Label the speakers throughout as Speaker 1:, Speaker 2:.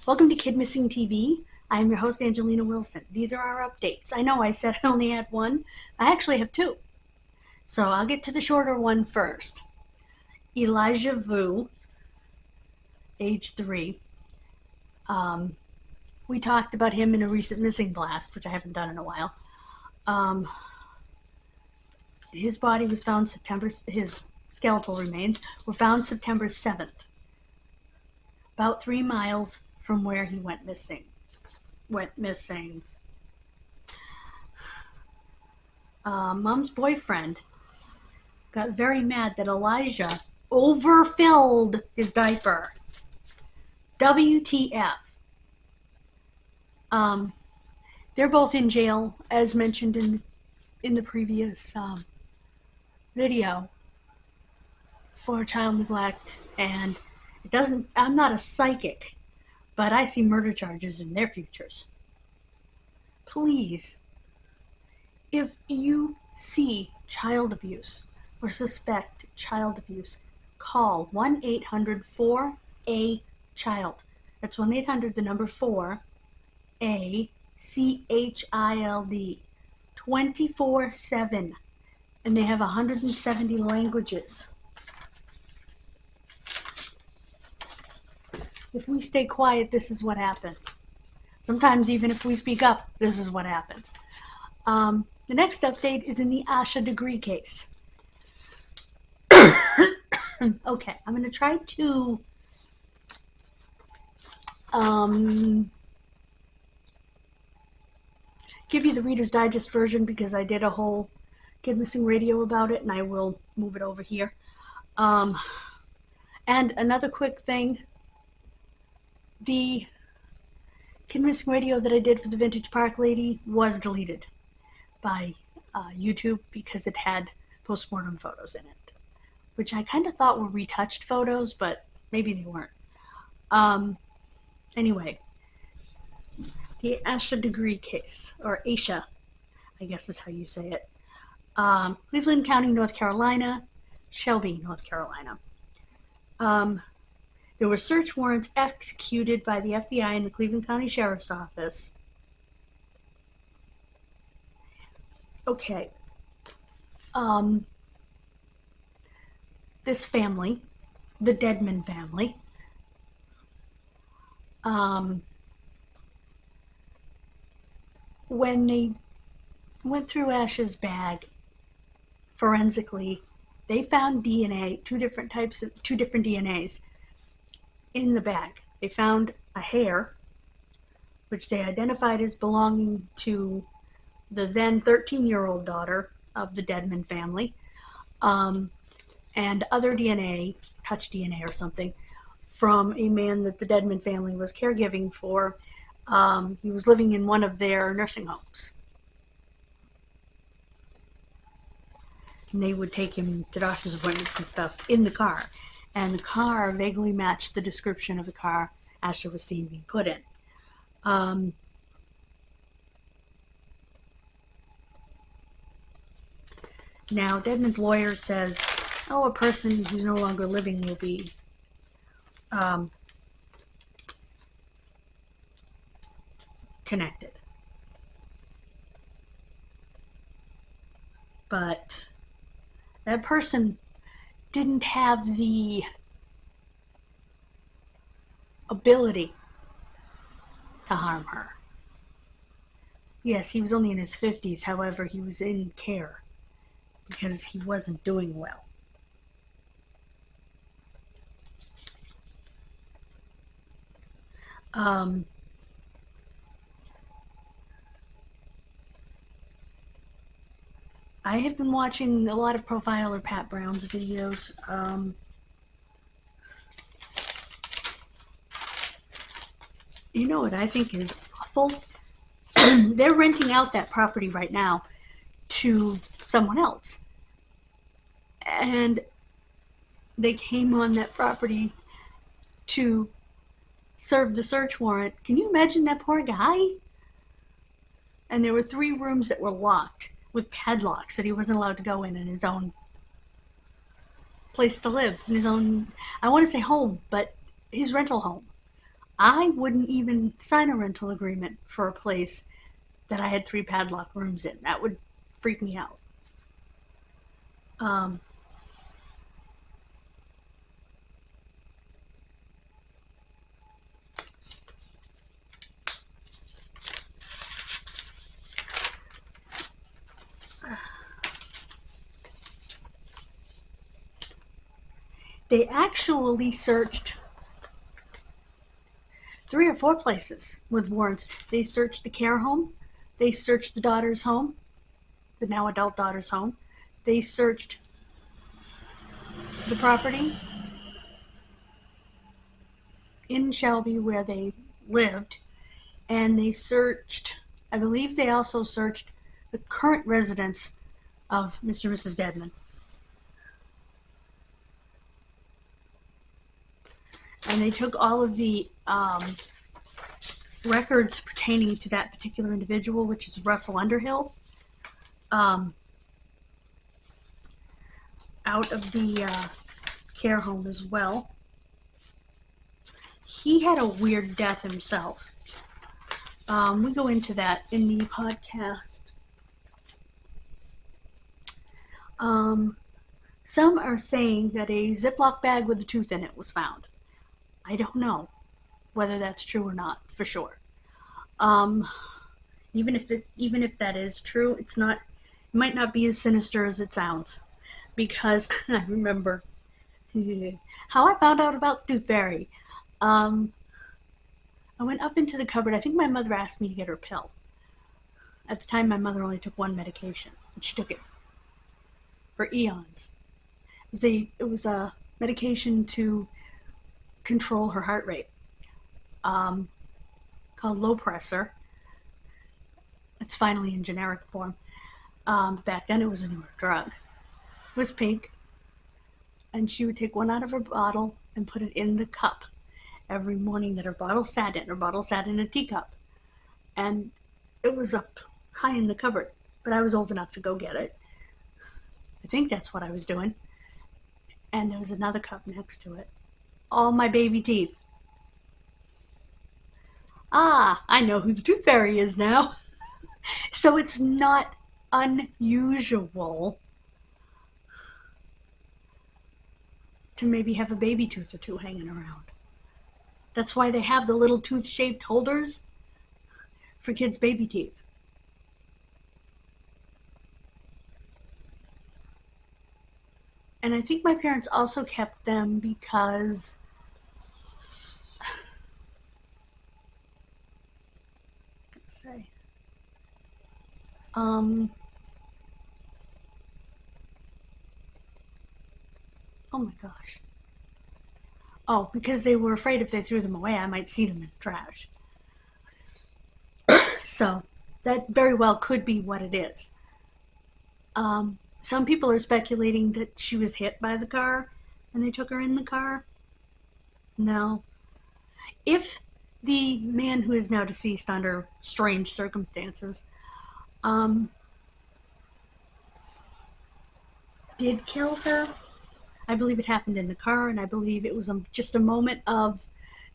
Speaker 1: Welcome to Kidmissing TV. I am your host, Angelina Wilson. These are our updates. I know I said I only had one. I actually have two. So I'll get to the shorter one first. Elijah Vu, age 3. We talked about him in a recent missing blast, which I haven't done in a while. His body was found his skeletal remains were found September 7th, about 3 miles from where he went missing. Mom's boyfriend got very mad that Elijah overfilled his diaper. WTF. They're both in jail, as mentioned in the previous video, for child neglect, and I'm not a psychic, but I see murder charges in their futures. Please, if you see child abuse or suspect child abuse, call 1-800-4-A-CHILD. That's 1-800, the number 4-A-CHILD. 24/7. And they have 170 languages. If we stay quiet, this is what happens. Sometimes even if we speak up, this is what happens. The next update is in the Asha degree case. Okay, I'm going to try to give you the Reader's Digest version because I did a whole Kidmissing radio about it, and I will move it over here. And another quick thing, the Kidmissing radio that I did for the Vintage Park Lady was deleted by YouTube because it had postmortem photos in it, which I kind of thought were retouched photos, but maybe they weren't. Anyway, the Asha degree case, or Asha, I guess is how you say it. Cleveland County, North Carolina, Shelby, North Carolina. There were search warrants executed by the FBI and the Cleveland County Sheriff's Office. Okay. This family, the Deadman family, when they went through Ash's bag forensically, they found DNA, two different DNAs in the bag. They found a hair, which they identified as belonging to the then 13-year-old daughter of the Deadman family, and other DNA, touch DNA or something, from a man that the Deadman family was caregiving for. He was living in one of their nursing homes. And they would take him to doctor's appointments and stuff in the car. And the car vaguely matched the description of the car Asher was seen being put in. Now, Deadman's lawyer says, a person who's no longer living will be connected. But that person didn't have the ability to harm her. Yes, he was only in his 50s, however, he was in care because he wasn't doing well. I have been watching a lot of Profiler Pat Brown's videos. You know what I think is awful? They're renting out that property right now to someone else. And they came on that property to serve the search warrant. Can you imagine that poor guy? And there were 3 rooms that were locked with padlocks that he wasn't allowed to go in his own place to live, in his own, I want to say home, but his rental home. I wouldn't even sign a rental agreement for a place that I had 3 padlocked rooms in. That would freak me out. Um, they actually searched 3 or 4 places with warrants. They searched the care home. They searched the daughter's home, the now adult daughter's home. They searched the property in Shelby where they lived, and they searched, I believe they also searched the current residence of Mr. and Mrs. Dedman. And they took all of the records pertaining to that particular individual, which is Russell Underhill, out of the care home as well. He had a weird death himself. We go into that in the podcast. Some are saying that a Ziploc bag with a tooth in it was found. I don't know whether that's true or not for sure. Even if that is true, it might not be as sinister as it sounds, because I remember how I found out about the tooth fairy. I went up into the cupboard. I think my mother asked me to get her pill. At the time, my mother only took 1 medication, and she took it for eons. It was a medication to control her heart rate, called low pressor. It's finally in generic form. Back then, it was a newer drug. It was pink, and she would take 1 out of her bottle and put it in the cup every morning that her bottle sat in. Her bottle sat in a teacup, and it was up high in the cupboard, but I was old enough to go get it. I think that's what I was doing. And there was another cup next to it. All my baby teeth. Ah, I know who the tooth fairy is now. So it's not unusual to maybe have a baby tooth or 2 hanging around. That's why they have the little tooth-shaped holders for kids' baby teeth. And I think my parents also kept them because oh my gosh. Oh, because they were afraid if they threw them away, I might see them in the trash. So that very well could be what it is. Some people are speculating that she was hit by the car and they took her in the car. No. If the man who is now deceased under strange circumstances did kill her, I believe it happened in the car, and I believe it was just a moment of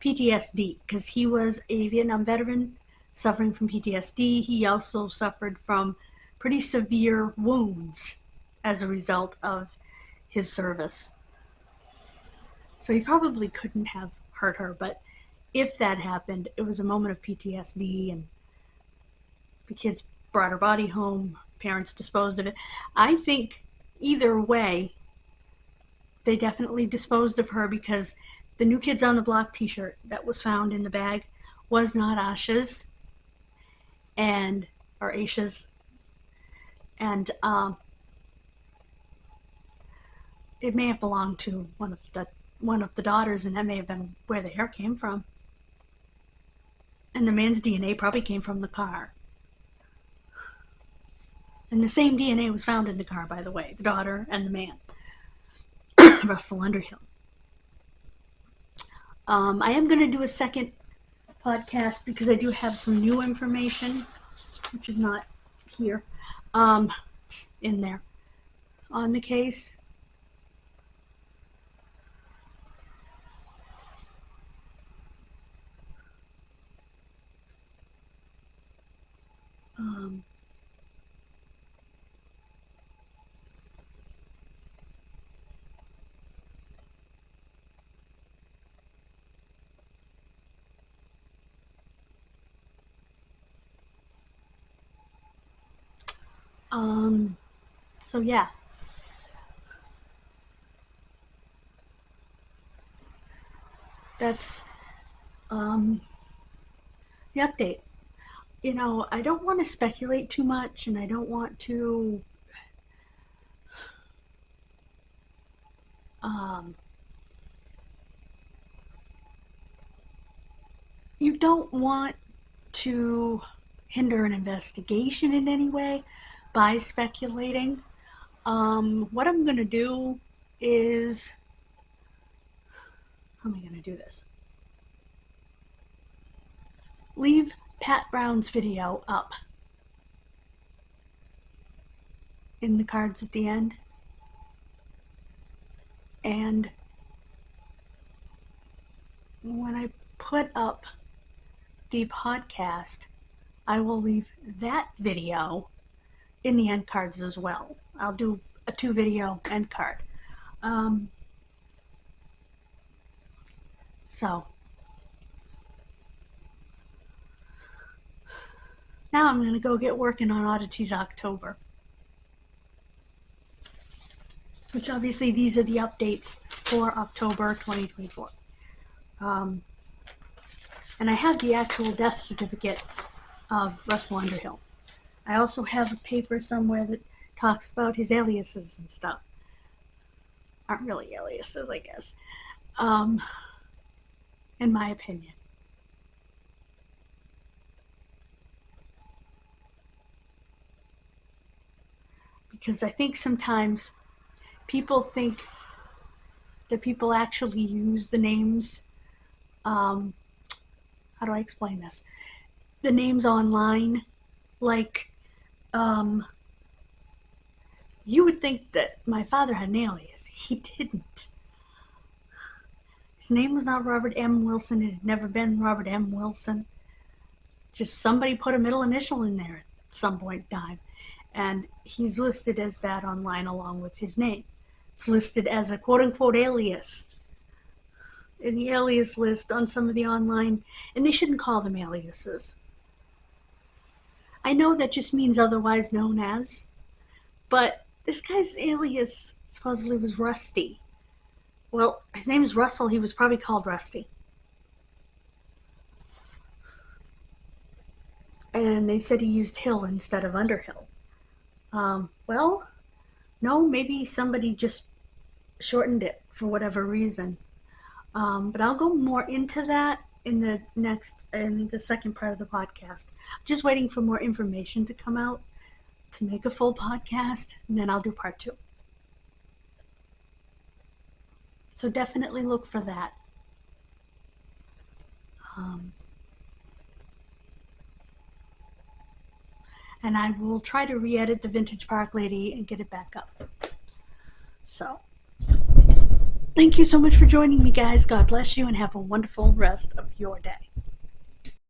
Speaker 1: PTSD, because he was a Vietnam veteran suffering from PTSD. He also suffered from pretty severe wounds as a result of his service. So he probably couldn't have hurt her, but if that happened, it was a moment of PTSD, and the kids brought her body home, parents disposed of it. I think either way, they definitely disposed of her, because the New Kids on the Block t-shirt that was found in the bag was not Asha's, or Aisha's, and it may have belonged to one of the daughters, and that may have been where the hair came from. And the man's DNA probably came from the car. And the same DNA was found in the car, by the way, the daughter and the man. Russell Underhill. I am going to do a second podcast because I do have some new information, which is not here. It's in there on the case. So yeah, that's the update. I don't want to speculate too much, and I don't want to um, you don't want to hinder an investigation in any way by speculating. What I'm going to do is, how am I going to do this? Leave Pat Brown's video up in the cards at the end. And when I put up the podcast, I will leave that video in the end cards as well. I'll do a 2-video end card. So now I'm going to go get working on Oddities October, which obviously these are the updates for October 2024. And I have the actual death certificate of Russell Underhill. I also have a paper somewhere that talks about his aliases and stuff. Aren't really aliases, I guess. In my opinion. Because I think sometimes people think that people actually use the names, how do I explain this? The names online, like, you would think that my father had an alias. He didn't. His name was not Robert M. Wilson. It had never been Robert M. Wilson. Just somebody put a middle initial in there at some point in time. And he's listed as that online along with his name. It's listed as a quote-unquote alias in the alias list on some of the online, and they shouldn't call them aliases. I know that just means otherwise known as, but this guy's alias supposedly was Rusty. Well, his name is Russell. He was probably called Rusty. And they said he used Hill instead of Underhill. Well, no, maybe somebody just shortened it for whatever reason. But I'll go more into that in the second part of the podcast. I'm just waiting for more information to come out to make a full podcast, and then I'll do part 2. So definitely look for that. And I will try to re-edit the Vintage Park Lady and get it back up. So, thank you so much for joining me, guys. God bless you and have a wonderful rest of your day.